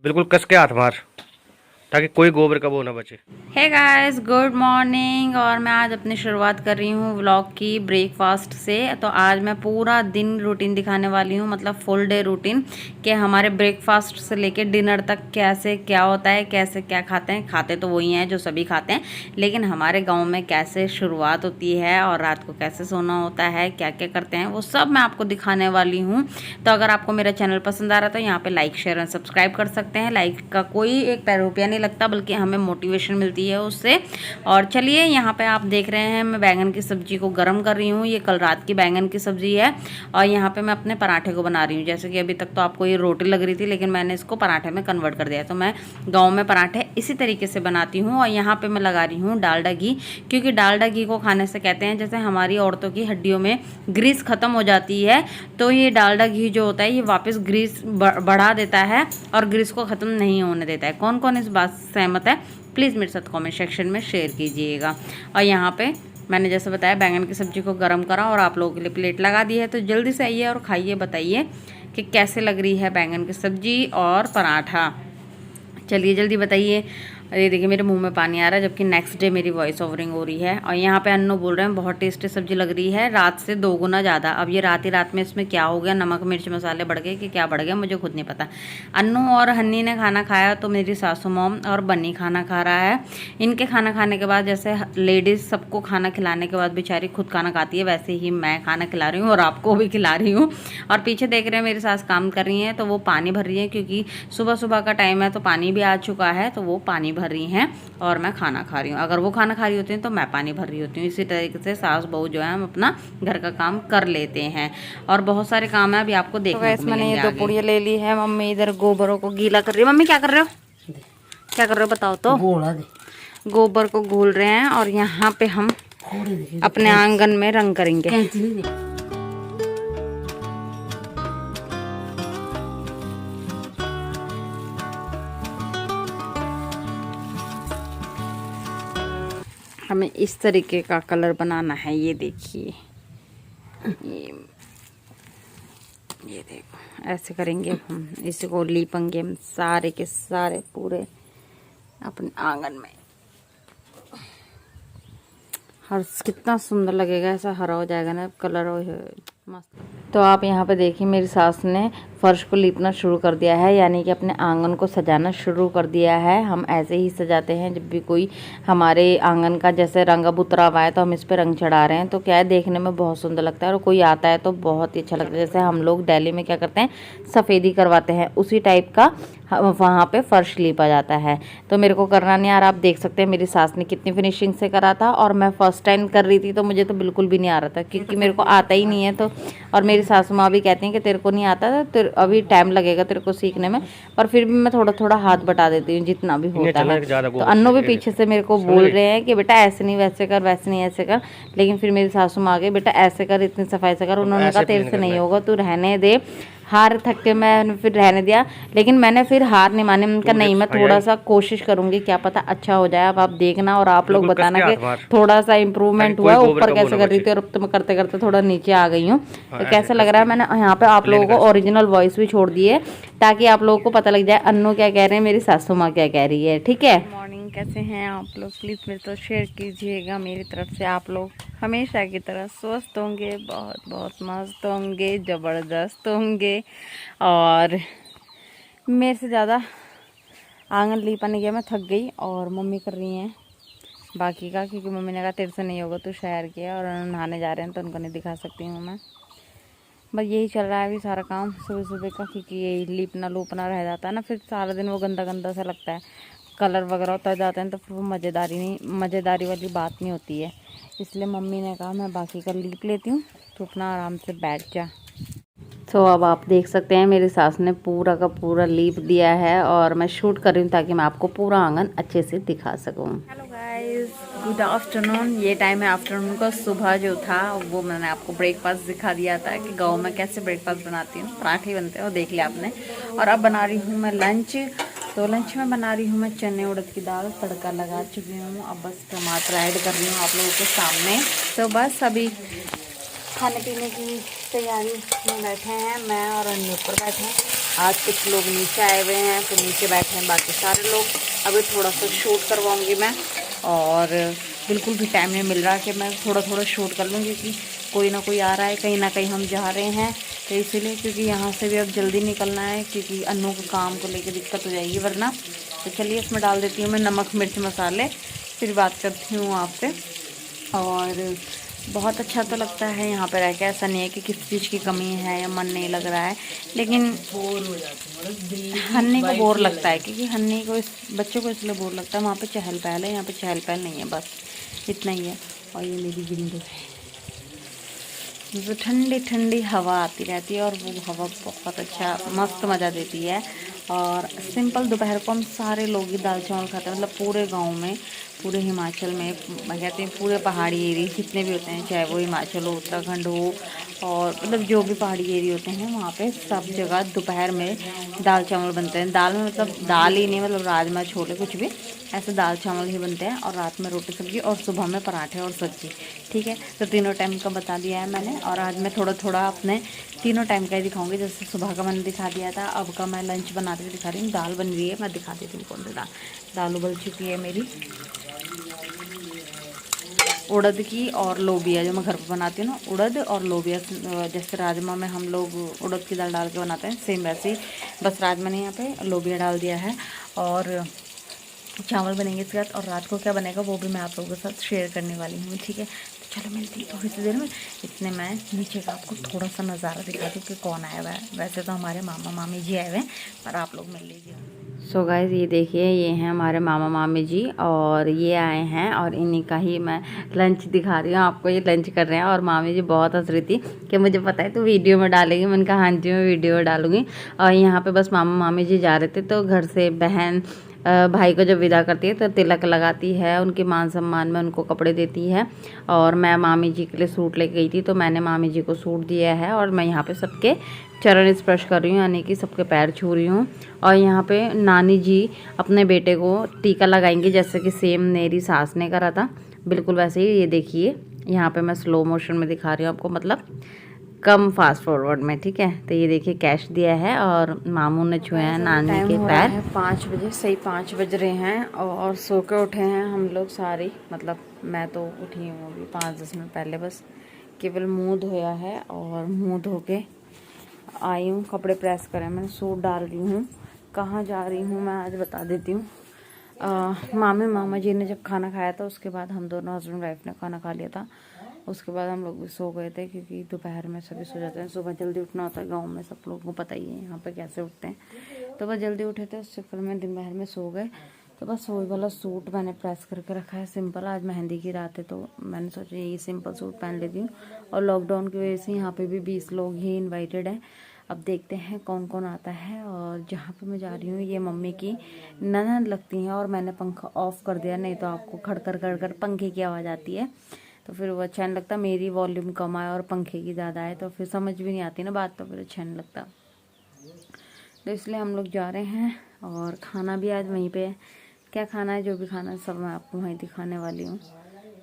बिल्कुल कस के हाथ मार ताकि कोई गोबर का वो ना बचे। Hey guys, good morning. और मैं आज अपनी शुरुआत कर रही हूँ व्लॉग की ब्रेकफास्ट से। तो आज मैं पूरा दिन रूटीन दिखाने वाली हूँ, मतलब फुल डे रूटीन कि हमारे ब्रेकफास्ट से लेके डिनर तक कैसे क्या होता है, कैसे क्या खाते हैं। खाते तो वही हैं जो सभी खाते हैं, लेकिन हमारे गाँव में कैसे शुरुआत होती है और रात को कैसे सोना होता है, क्या क्या करते हैं, वो सब मैं आपको दिखाने वाली हूँ। तो अगर आपको मेरा चैनल पसंद आ रहा है तो यहाँ पे लाइक शेयर और सब्सक्राइब कर सकते हैं। लाइक का कोई एक रुपया नहीं लगता, बल्कि हमें मोटिवेशन मिलती है उससे। और चलिए, यहाँ पे आप देख रहे हैं मैं बैंगन की सब्जी को गर्म कर रही हूँ। ये कल रात की बैंगन की सब्जी है और यहाँ पे मैं अपने पराठे को बना रही हूँ। जैसे कि अभी तक तो आपको ये रोटी लग रही थी, लेकिन मैंने इसको पराठे में कन्वर्ट कर दिया। तो मैं गाँव में पराठे इसी तरीके से बनाती हूँ। और यहाँ पे मैं लगा रही हूँ डालडा घी, क्योंकि डालडा घी को खाने से कहते हैं जैसे हमारी औरतों की हड्डियों में ग्रीस खत्म हो जाती है, तो ये डालडा घी जो होता है ये वापस ग्रीस बढ़ा देता है और ग्रीस को ख़त्म नहीं होने देता है। कौन कौन इस बात से सहमत है, प्लीज़ मेरे साथ कमेंट सेक्शन में शेयर कीजिएगा। और यहाँ पे मैंने जैसे बताया बैंगन की सब्ज़ी को गर्म करा और आप लोगों के लिए प्लेट लगा दी है। तो जल्दी से आइए और खाइए, बताइए कि कैसे लग रही है बैंगन की सब्ज़ी और पराठा। चलिए जल्दी बताइए। ये देखिए मेरे मुंह में पानी आ रहा है, जबकि नेक्स्ट डे मेरी वॉइस ओवरिंग हो रही है। और यहाँ पे अन्नू बोल रहे हैं बहुत टेस्टी सब्जी लग रही है, रात से 2 गुना ज़्यादा। अब ये रात ही रात में इसमें क्या हो गया, नमक मिर्च मसाले बढ़ गए कि क्या बढ़ गया, मुझे खुद नहीं पता। अन्नू और हन्नी ने खाना खाया तो मेरी सासू मॉम और बन्नी खाना खा रहा है। इनके खाना खाने के बाद, जैसे लेडीज़ सबको खाना खिलाने के बाद बेचारी खुद खाना खाती है, वैसे ही मैं खाना खिला रही हूँ और आपको भी खिला रही हूँ। और पीछे देख रहे हैं मेरी सास काम कर रही हैं, तो वो पानी भर रही है, क्योंकि सुबह सुबह का टाइम है तो पानी भी आ चुका है, तो वो पानी भर रही हैं और मैं खाना खा रही हूँ। अगर वो खाना खा रही होती हैं तो मैं पानी भर रही होती हूँ। इसी तरीके से सास बहू जो है हम अपना घर का काम कर लेते हैं। और बहुत सारे काम है, अभी आपको देखने को मिलेंगे। मैंने ये 2 पुड़िया ले ली है। मम्मी इधर गोबरों को गीला कर रही है। मम्मी क्या कर रहे हो, क्या कर रहे हो बताओ तो। गोबर को घोल रहे हैं और यहाँ पे हम अपने आंगन में रंग करेंगे। हमें इस तरीके का कलर बनाना है। ये देखिए, ये देखो ऐसे करेंगे हम, इसको लीपेंगे हम सारे के सारे पूरे अपने आंगन में। और कितना सुंदर लगेगा, ऐसा हरा हो जाएगा ना कलर, मस्त। तो आप यहाँ पे देखिए मेरी सास ने फर्श को लीपना शुरू कर दिया है, यानी कि अपने आंगन को सजाना शुरू कर दिया है। हम ऐसे ही सजाते हैं, जब भी कोई हमारे आंगन का जैसे रंग अब उतरा हुआ है तो हम इस पे रंग चढ़ा रहे हैं, तो क्या है देखने में बहुत सुंदर लगता है और कोई आता है तो बहुत ही अच्छा लगता है। जैसे हम लोग दिल्ली में क्या करते हैं, सफ़ेदी करवाते हैं, उसी टाइप का वहाँ पे फर्श लीपा जाता है। तो मेरे को करना नहीं आ रहा, आप देख सकते हैं मेरी सास ने कितनी फिनिशिंग से करा था, और मैं फर्स्ट टाइम कर रही थी तो मुझे तो बिल्कुल भी नहीं आ रहा था, क्योंकि मेरे को आता ही नहीं है। तो और मेरी सासू माँ भी कहती हैं कि तेरे को नहीं आता था, तो अभी टाइम लगेगा तेरे को सीखने में, पर फिर भी मैं थोड़ा थोड़ा हाथ बटा देती हूँ जितना भी होता है। तो अन्नू भी पीछे से मेरे को बोल रहे हैं कि बेटा ऐसे नहीं वैसे कर, वैसे नहीं ऐसे कर, लेकिन फिर मेरी सासू माँ आ गई, बेटा ऐसे कर, इतनी सफाई से कर। उन्होंने कहा तेरे से नहीं होगा, तू रहने दे। हार थक के मैं फिर रहने दिया, लेकिन मैंने फिर हार नहीं मानी। उनका नहीं, मैं थोड़ा सा कोशिश करूंगी, क्या पता अच्छा हो जाए। अब आप देखना और आप लोग बताना कि थोड़ा सा इम्प्रूवमेंट हुआ है। ऊपर कैसे कर रही थी और अब तो मैं करते करते थोड़ा नीचे आ गई हूँ। तो कैसा लग रहा है, मैंने यहाँ पे आप लोगों को ओरिजिनल वॉइस भी छोड़ दी है, ताकि आप लोगों को पता लग जाए अन्नू क्या कह रहे हैं, मेरी सासू माँ क्या कह रही है। ठीक है, मॉर्निंग कैसे हैं आप लोग, प्लीज़ मेरे तो शेयर कीजिएगा। मेरी तरफ से आप लोग हमेशा की तरह स्वस्थ होंगे, बहुत बहुत मस्त होंगे, ज़बरदस्त होंगे। और मेरे से ज़्यादा आंगन लीपा नहीं गया, मैं थक गई और मम्मी कर रही हैं बाकी का, क्योंकि मम्मी ने कहा तेरे से नहीं होगा, तू शहर के है। और नहाने जा रहे हैं तो उनको नहीं दिखा सकती हूँ मैं। बस यही चल रहा है अभी सारा काम सुबह सुबह का, क्योंकि ये लीपना लूपना रह जाता है ना, फिर सारा दिन वो गंदा गंदा सा लगता है, कलर वगैरह उतर जाते हैं, तो फिर वो मज़ेदारी वाली बात नहीं होती है। इसलिए मम्मी ने कहा मैं बाकी का लीप लेती हूँ, तो अपना आराम से बैठ जा। तो अब आप देख सकते हैं मेरी सास ने पूरा का पूरा लीप दिया है और मैं शूट कर रही हूँ ताकि मैं आपको पूरा आंगन अच्छे से दिखा सकूँ। Hello guys, good afternoon. ये टाइम है आफ्टरनून का। सुबह जो था वो मैंने आपको ब्रेकफास्ट दिखा दिया था कि गाँव में कैसे ब्रेकफास्ट बनाती हूँ, पराठे बनते हैं, वो देख लिया आपने। और अब बना रही हूँ मैं लंच। तो लंच में बना रही हूँ मैं चने उड़द की दाल, तड़का लगा चुकी हूँ। अब बस टमाटर ऐड कर रही हूँ आप लोगों के सामने। तो बस अभी खाने पीने की तैयारी में बैठे हैं, मैं और अन्नू पर बैठे हैं। आज कुछ लोग नीचे आए हुए हैं तो नीचे बैठे हैं बाकी सारे लोग। अभी थोड़ा सा शूट करवाऊंगी मैं, और बिल्कुल भी टाइम नहीं मिल रहा कि मैं थोड़ा थोड़ा शूट कर लूँगी, क्योंकि कोई ना कोई आ रहा है, कहीं ना कहीं हम जा रहे हैं, तो इसीलिए क्योंकि यहाँ से भी अब जल्दी निकलना है, क्योंकि अन्नू के काम को लेकर दिक्कत हो जाएगी वरना। तो चलिए इसमें डाल देती हूँ मैं नमक मिर्च मसाले, फिर बात करती हूँ आपसे। और बहुत अच्छा तो लगता है यहाँ पे रह के, ऐसा नहीं है कि किसी चीज़ की कमी है या मन नहीं लग रहा है, लेकिन बोर हो जाती है। हन्नी को बोर लगता है, क्योंकि हन्नी को बच्चों को इसलिए बोर लगता है, वहाँ पे चहल पहल है, यहाँ पे चहल पहल नहीं है, बस इतना ही है। और ये मेरी विंडो है, जो ठंडी ठंडी हवा आती रहती है, और वो हवा बहुत अच्छा मस्त मज़ा देती है। और सिंपल दोपहर को हम सारे लोग ही दाल चावल खाते हैं, मतलब पूरे गांव में, पूरे हिमाचल में, कहते हैं पूरे पहाड़ी एरिया जितने भी होते हैं, चाहे वो हिमाचल हो, उत्तराखंड हो, और मतलब जो भी पहाड़ी एरिया होते हैं वहाँ पे सब जगह दोपहर में दाल चावल बनते हैं। दाल में मतलब दाल ही नहीं, मतलब राजमा छोले कुछ भी ऐसे दाल चावल ही बनते हैं, और रात में रोटी सब्जी, और सुबह में पराठे और सब्जी। ठीक है, तो तीनों टाइम का बता दिया है मैंने, और आज मैं थोड़ा थोड़ा अपने तीनों टाइम का ही दिखाऊंगी। जैसे सुबह का मैंने दिखा दिया था, अब का मैं लंच बनाते हुए दिखा रही हूँ। दाल बन रही है, मैं दिखा देती हूँ कौन सी दाल उबल चुकी है मेरी, उड़द की और लोबिया, जो मैं घर पर बनाती हूँ ना, उड़द और लोबिया। जैसे राजमा में हम लोग उड़द की दाल डाल के बनाते हैं, सेम वैसे ही, बस राजमा ने यहाँ पे लोबिया डाल दिया है, और चावल बनेंगे इसके साथ। और रात को क्या बनेगा वो भी मैं आप लोगों के साथ शेयर करने वाली हूँ। ठीक है, तो चलो मिलती है थोड़ी सी देर में। इतने मैं नीचे का आपको थोड़ा सा नज़ारा दिखा दूँ कि कौन आया हुआ है। वैसे तो हमारे मामा मामी जी आए हुए हैं, पर आप लोग मिल लीजिए। सो गाइस, ये देखिए, ये हैं हमारे मामा मामी जी, और ये आए हैं, और इन्हीं का ही मैं लंच दिखा रही हूँ आपको। ये लंच कर रहे हैं, और मामी जी बहुत हंस रही थी कि मुझे पता है तो वीडियो में डालेगी। मैंने कहा हाँ जी मैं वीडियो में डालूंगी। और यहाँ पे बस मामा मामी जी जा रहे थे, तो घर से बहन भाई को जब विदा करती है तो तिलक लगाती है, उनके मान सम्मान में उनको कपड़े देती है। और मैं मामी जी के लिए सूट लेके गई थी, तो मैंने मामी जी को सूट दिया है, और मैं यहाँ पे सबके चरण स्पर्श कर रही हूँ, यानी कि सबके पैर छू रही हूँ। और यहाँ पे नानी जी अपने बेटे को टीका लगाएंगे, जैसे कि सेम मेरी सास ने करा था, बिल्कुल वैसे ही। ये देखिए, यहाँ पे मैं स्लो मोशन में दिखा रही हूँ आपको, मतलब कम फास्ट फॉरवर्ड में। ठीक है, तो ये देखिए कैश दिया है, और मामू ने छुए हैं नानी के पैर। 5 बजे, सही 5 बज रहे हैं, और सो के उठे हैं हम लोग सारी, मतलब मैं तो उठी हूँ अभी 5-10 मिनट पहले, बस केवल मुंह धोया है, और मुंह धो के आई हूँ, कपड़े प्रेस करें, मैंने सूट डाल रही हूँ। कहाँ जा रही हूँ मैं आज बता देती हूँ। मामा जी ने जब खाना खाया था, उसके बाद हम दोनों हस्बैंड वाइफ ने खाना खा लिया था, उसके बाद हम लोग भी सो गए थे, क्योंकि दोपहर में सभी सो जाते हैं, सुबह जल्दी उठना होता है। गांव में सब लोगों को पता ही है यहाँ पे कैसे उठते हैं, तो बस जल्दी उठे थे, उस चक्कर में दिन भर में सो गए। तो बस वही वाला सूट मैंने प्रेस करके रखा है सिंपल। आज मेहंदी की रात है, तो मैंने सोचा यही सिंपल सूट पहन लेती हूँ। और लॉकडाउन की वजह से यहाँ पे भी 20 लोग ही इन्वाइटेड हैं। अब देखते हैं कौन कौन आता है। और जहाँ पे मैं जा रही हूँ, ये मम्मी की ननद लगती हैं, और मैंने पंखा ऑफ कर दिया, नहीं तो आपको खड़कर खड़कर पंखे की आवाज़ आती है, तो फिर वो अच्छा नहीं लगता। मेरी वॉल्यूम कम आए और पंखे की ज़्यादा आए तो फिर समझ भी नहीं आती ना बात, तो फिर अच्छा नहीं लगता। तो इसलिए हम लोग जा रहे हैं, और खाना भी आज वहीं पे है। क्या खाना है, जो भी खाना है सब मैं आपको वहीं दिखाने वाली हूँ।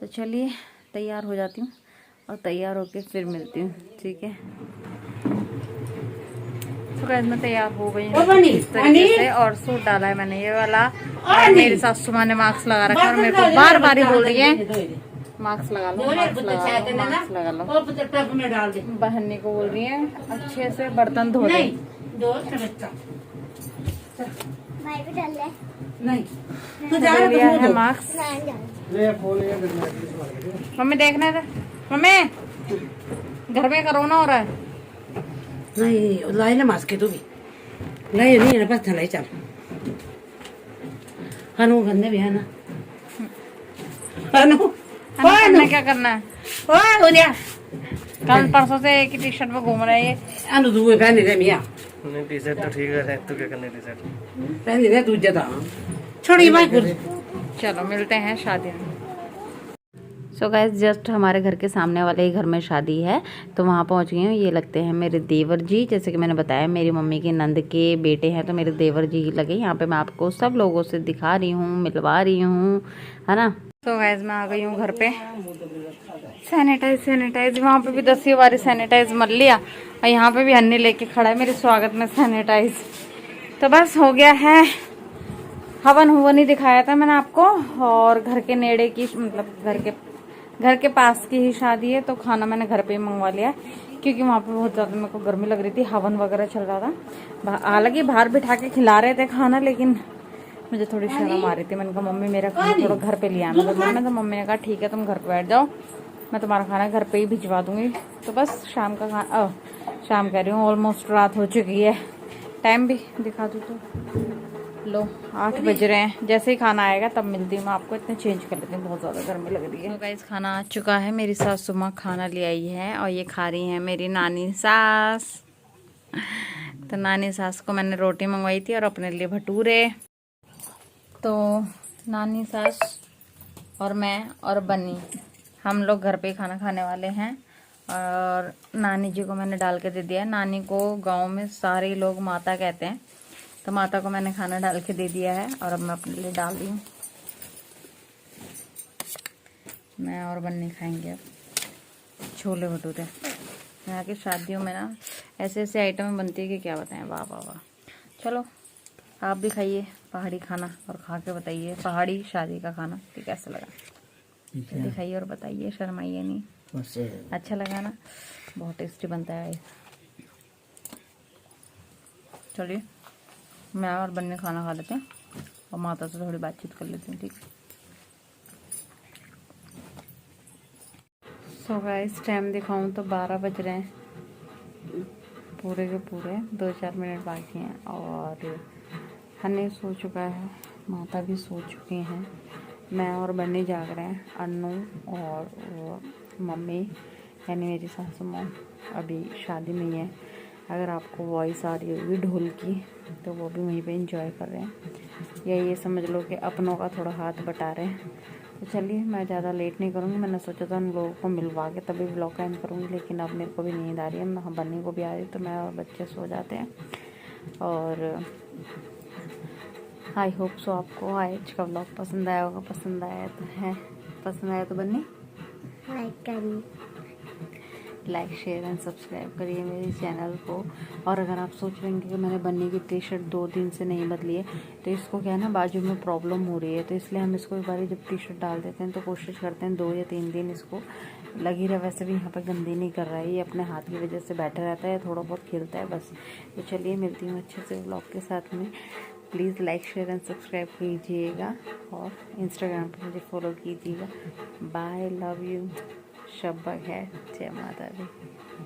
तो चलिए तैयार हो जाती हूँ, और तैयार होके फिर मिलती हूँ। ठीक है, तो गाइस मैं तैयार हो गई हूँ इस तरीके से, और सूट डाला है मैंने ये वाला। और मेरी सासू माँ ने मास्क लगा रखा है, और मेरे को बार बार ही बोल रही है मास्क लगा लो, मास्क लगा लो, मास्क लगा लो। बहनी को बोल रही है अच्छे से बर्तन धो दे। नहीं लिया है मास्क। मम्मी देखना था, मम्मी घर में कोरोना हो रहा है। नहीं लाई ना मास्क तू भी लाई नहीं ना, बस लाई चल। हनु गंदे भी है ना, हनु हमें क्या करना है, हो गया। कल परसों से एक ही टी शर्ट में घूम रहा है ये। अनु तू पहन ले मियां, नहीं टी शर्ट तो ठीक है, तू क्या करने टी शर्ट पहन ले तू जदा छोड़ी भाई कर। चलो मिलते हैं शादी में। सो गाइस, जस्ट हमारे घर के सामने वाले ही घर में शादी है, तो वहाँ पहुँच गई हूँ। ये लगते हैं मेरे देवर जी, जैसे कि मैंने बताया मेरी मम्मी के नंद के बेटे हैं, तो मेरे देवर जी लगे। यहाँ पे मैं आपको सब लोगों से दिखा रही हूँ, मिलवा रही हूँ, है ना। तो गाइस मैं आ गई हूँ घर पे। सैनिटाइज वहाँ पे भी 10 बार सैनिटाइज मर लिया, और यहाँ पे भी अन्य लेके खड़ा है मेरे स्वागत में सैनिटाइज। तो बस हो गया है, हवन हुवन ही दिखाया था मैंने आपको। और घर के नेड़े की मतलब घर के पास की ही शादी है, तो खाना मैंने घर पे ही मंगवा लिया क्योंकि वहाँ पे बहुत ज़्यादा मेरे को गर्मी लग रही थी, हवन वगैरह चल रहा था। हालांकि बाहर बिठा के खिला रहे थे खाना, लेकिन मुझे थोड़ी शर्म आ रही थी। मैंने कहा मम्मी मेरा खाना थोड़ा घर पे ले आना था मैं, तो मम्मी ने कहा ठीक है तुम घर पे बैठ जाओ, मैं तुम्हारा खाना घर पे ही भिजवा दूंगी। तो बस शाम का खाना, शाम कह रही हूँ ऑलमोस्ट रात हो चुकी है। टाइम भी दिखा दूँ तो लो 8 बज रहे हैं। जैसे ही खाना आएगा तब मिलती हूँ मैं आपको। इतने चेंज कर लेती हूँ, बहुत ज़्यादा गर्मी लग रही है। तो गाइस खाना आ चुका है, मेरी सासू माँ खाना ले आई है और ये खा रही है मेरी नानी सास। तो नानी सास को मैंने रोटी मंगवाई थी और अपने लिए भटूरे। तो नानी सास और मैं और बनी हम लोग घर पे ही खाना खाने वाले हैं। और नानी जी को मैंने डाल के दे दिया है। नानी को गांव में सारे लोग माता कहते हैं, तो माता को मैंने खाना डाल के दे दिया है और अब मैं अपने लिए डाल रही हूँ। मैं और बन्नी खाएंगे अब छोले भटूरे। यहाँ की शादियों में ना ऐसे ऐसे आइटम बनती है कि क्या बताएं, वाह वाह वाह। चलो आप भी खाइए पहाड़ी खाना और खा के बताइए पहाड़ी शादी का खाना कि कैसा लगा। दिखाइए और बताइए, शर्माइए नहीं। अच्छा लगा ना, बहुत टेस्टी बनता है। चलिए मैं और बन्ने खाना खा लेते हैं और माता से थोड़ी बातचीत कर लेते हैं, ठीक है। सो गाइस टाइम दिखाऊं तो 12 बज रहे हैं, पूरे के पूरे 2-4 मिनट बाकी हैं। और हनी सो चुका है, माता भी सो चुकी हैं, मैं और बन्नी जाग रहे हैं। अन्नू और वो मम्मी यानी मेरी सासू माँ अभी शादी में ही है। अगर आपको वॉइस आ रही होगी ढोल की तो वो भी वहीं पे एंजॉय कर रहे हैं, या ये समझ लो कि अपनों का थोड़ा हाथ बटा रहे हैं। तो चलिए मैं ज़्यादा लेट नहीं करूँगी। मैंने सोचा था उन लोगों को मिलवा के तभी ब्लॉग का एंड करूँगी, लेकिन अब मेरे को भी नींद आ रही है, मैं बन्नी को भी आ रही है, तो मैं और बच्चे सो जाते हैं। और आई होप सो आपको आज का ब्लॉग पसंद आया होगा। पसंद आया तो बन्नी लाइक शेयर एंड सब्सक्राइब करिए मेरे चैनल को। और अगर आप सोच रहे हैं कि मैंने बन्नी की टी शर्ट 2 दिन से नहीं बदली है, तो इसको क्या है ना बाजू में प्रॉब्लम हो रही है, तो इसलिए हम इसको एक बार जब टी शर्ट डाल देते हैं तो कोशिश करते हैं 2 या 3 दिन इसको लगी रहे। वैसे भी यहाँ पर गंदी नहीं कर रहा है, ये अपने हाथ की वजह से बैठा रहता है, थोड़ा बहुत खेलता है बस। तो चलिए मिलती हूँ अच्छे से ब्लॉग के साथ में। Please like share and subscribe कीजिएगा और इंस्टाग्राम पर मुझे फॉलो कीजिएगा। बाय, लव यू, शब्बा है, जय माता दी।